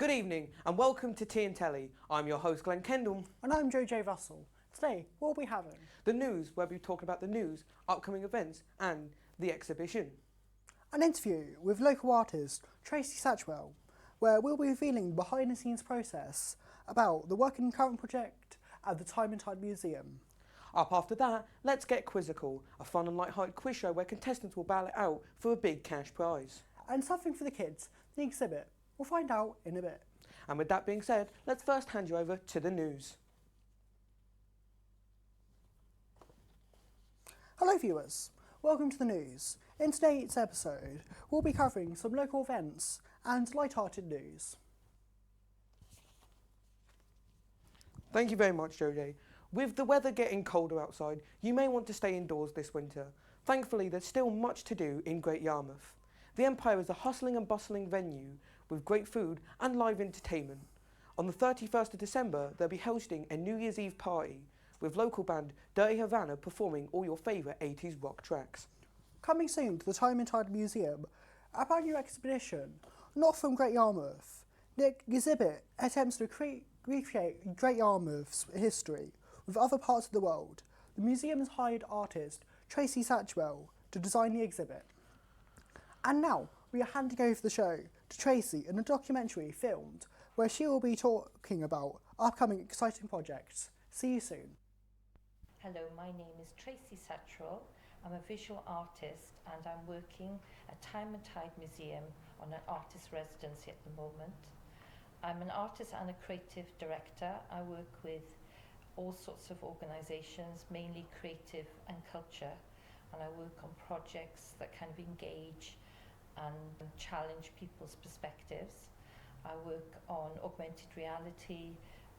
Good evening and welcome to Tea and Telly. I'm your host Glenn Kendall. And I'm Joe Russell. Today, what will we having? The news, where we'll be talking about the news, upcoming events and the exhibition. An interview with local artist Tracy Satchwell, where we'll be revealing the behind the scenes process about the work and current project at the Time and Tide Museum. Up after that, let's get quizzical, a fun and light-hearted quiz show where contestants will battle it out for a big cash prize. And something for the kids, the exhibit. We'll find out in a bit. And with that being said, let's first hand you over to the news. Hello viewers, welcome to the news. In today's episode, we'll be covering some local events and light-hearted news. Thank you very much, Jodie. With the weather getting colder outside, you may want to stay indoors this winter. Thankfully, there's still much to do in Great Yarmouth. The Empire is a hustling and bustling venue with great food and live entertainment. On the 31st of December, they'll be hosting a New Year's Eve party with local band Dirty Havana performing all your favourite 80s rock tracks. Coming soon to the Time and Tide Museum, a brand new exhibition, not from Great Yarmouth. The exhibit attempts to recreate Great Yarmouth's history with other parts of the world. The museum has hired artist Tracy Satchwell to design the exhibit. And now, we are handing over the show to Tracy in a documentary filmed where she will be talking about upcoming exciting projects. See you soon. Hello, my name is Tracy Satchwell. I'm a visual artist and I'm working at Time and Tide Museum on an artist residency at the moment. I'm an artist and a creative director. I work with all sorts of organisations, mainly creative and culture, and I work on projects that kind of engage and challenge people's perspectives. I work on augmented reality,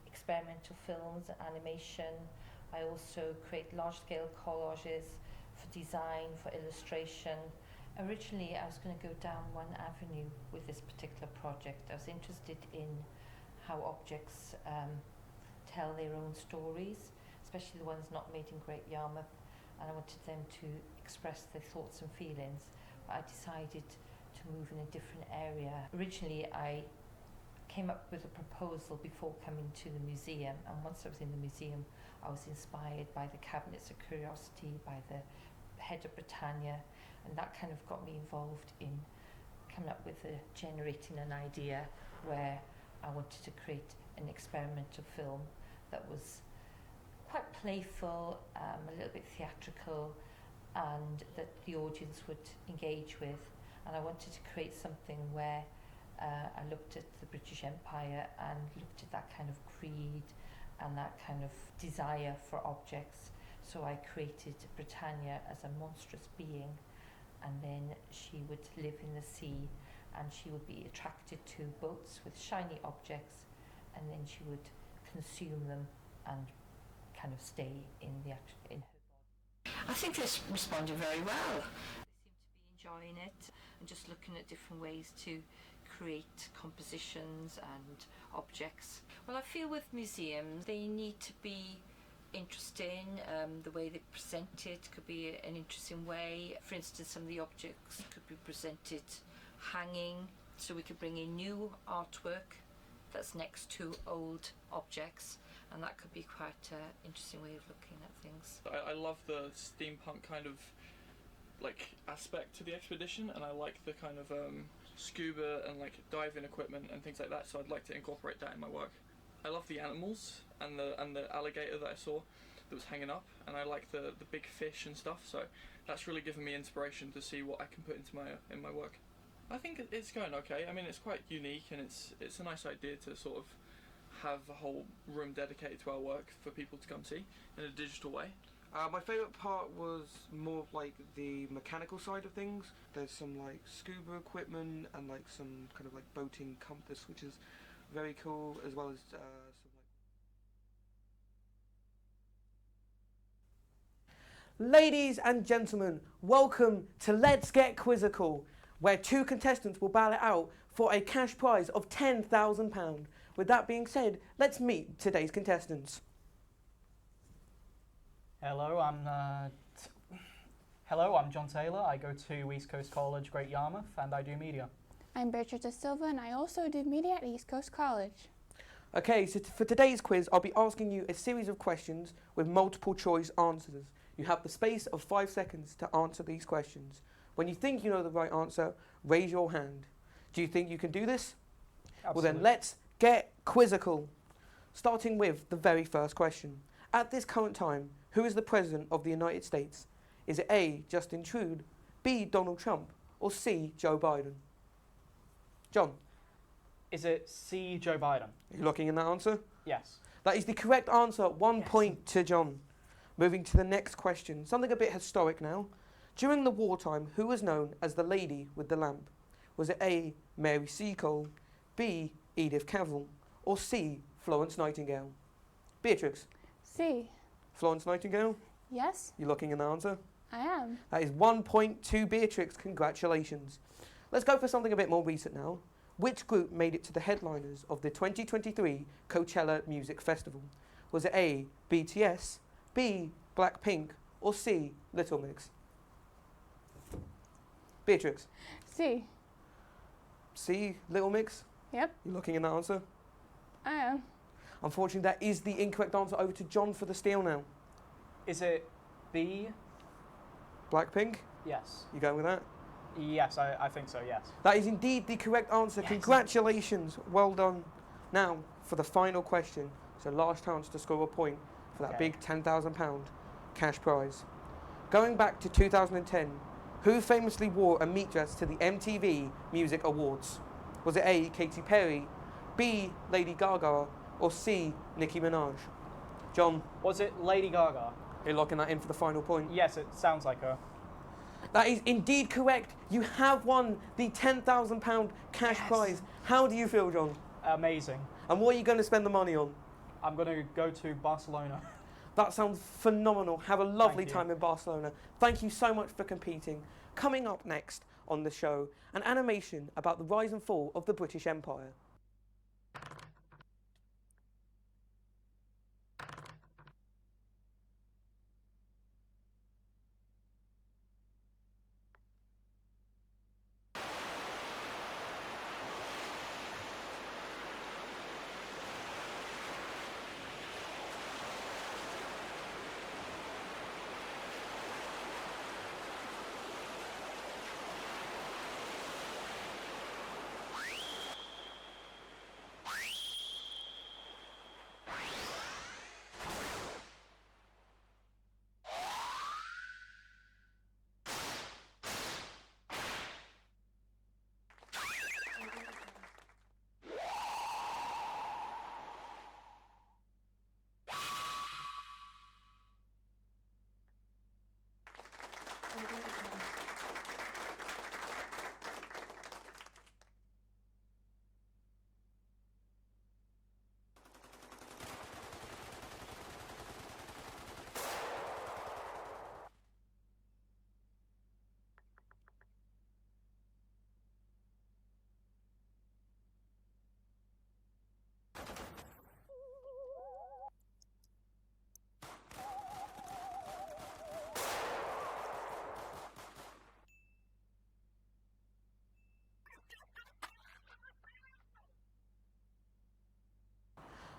experimental films, animation. I also create large-scale collages for design, for illustration. Originally, I was going to go down one avenue with this particular project. I was interested in how objects tell their own stories, especially the ones not made in Great Yarmouth, and I wanted them to express their thoughts and feelings. But I decided to move in a different area. Originally, I came up with a proposal before coming to the museum, and once I was in the museum, I was inspired by the Cabinets of Curiosity, by the head of Britannia, and that kind of got me involved in coming up with generating an idea where I wanted to create an experimental film that was quite playful, a little bit theatrical, and that the audience would engage with. And I wanted to create something where I looked at the British Empire and looked at that kind of greed and that kind of desire for objects. So I created Britannia as a monstrous being, and then she would live in the sea and she would be attracted to boats with shiny objects, and then she would consume them and kind of stay in her body. I think this responded very well. They seem to be enjoying it and just looking at different ways to create compositions and objects. Well, I feel with museums, they need to be interesting. The way they present it could be an interesting way. For instance, some of the objects could be presented hanging, so we could bring in new artwork that's next to old objects, and that could be quite an interesting way of looking at things. I love the steampunk kind of aspect to the expedition, and I like the kind of scuba and diving equipment and things like that, so I'd like to incorporate that in my work. I love the animals and the alligator that I saw that was hanging up, and I like the big fish and stuff, so that's really given me inspiration to see what I can put into my work. I think it's going okay. I mean, it's quite unique, and it's a nice idea to sort of have a whole room dedicated to our work for people to come see in a digital way. My favourite part was more of the mechanical side of things. There's some scuba equipment and some kind of boating compass, which is very cool, as well as some Ladies and gentlemen, welcome to Let's Get Quizzical, where two contestants will battle it out for a cash prize of £10,000. With that being said, let's meet today's contestants. Hello, I'm John Taylor. I go to East Coast College, Great Yarmouth, and I do media. I'm Beatrice Da Silva and I also do media at East Coast College. Okay, so for today's quiz, I'll be asking you a series of questions with multiple choice answers. You have the space of 5 seconds to answer these questions. When you think you know the right answer, raise your hand. Do you think you can do this? Absolutely. Well then, let's get quizzical. Starting with the very first question. At this current time, who is the President of the United States? Is it A, Justin Trudeau, B, Donald Trump, or C, Joe Biden? John, Is it C, Joe Biden? are you looking in that answer? Yes. That is the correct answer. 1 Yes. point to John. Moving to the next question. Something a bit historic now. During the wartime, who was known as the Lady with the Lamp? Was it A, Mary Seacole, B, Edith Cavell, or C, Florence Nightingale? Beatrix, C. Florence Nightingale? Yes, You looking in the answer? I am. That is 1 point to Beatrix. Congratulations. Let's go for something a bit more recent now. Which group made it to the headliners of the 2023 Coachella Music Festival? Was it A, BTS, B, Blackpink, or C, Little Mix? Beatrix, C. C, Little Mix? Yep, You looking in that answer? I am. Unfortunately, that is the incorrect answer. Over to John for the steal now. Is it B? Blackpink? Yes. You going with that? Yes, I think so, yes. That is indeed the correct answer. Yes. Congratulations. Well done. Now, for the final question. So last chance to score a point for that Okay. big £10,000 cash prize. Going back to 2010, who famously wore a meat dress to the MTV Music Awards? Was it A, Katy Perry, B, Lady Gaga, or C, Nicki Minaj? John, Was it Lady Gaga? you're locking that in for the final point. Yes, it sounds like her. That is indeed correct. You have won the £10,000 cash Yes. prize. How do you feel, John? Amazing. And what are you going to spend the money on? I'm going to go to Barcelona. That sounds phenomenal. Have a lovely Thank you. time in Barcelona. Thank you so much for competing. Coming up next on the show, an animation about the rise and fall of the British Empire.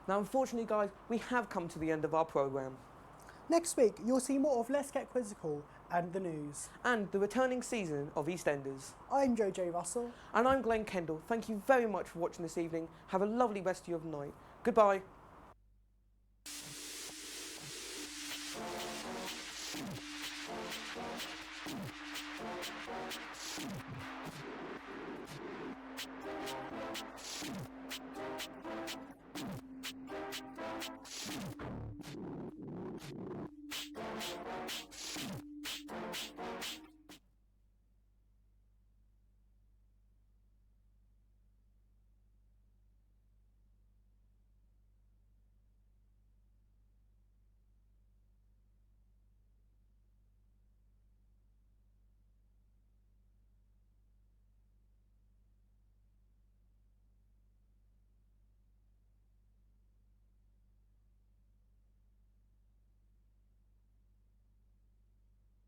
Now, unfortunately, guys, we have come to the end of our programme. Next week, you'll see more of Let's Get Quizzical and the news. And the returning season of EastEnders. I'm Joe J. Russell. And I'm Glenn Kendall. Thank you very much for watching this evening. Have a lovely rest of your night. Goodbye.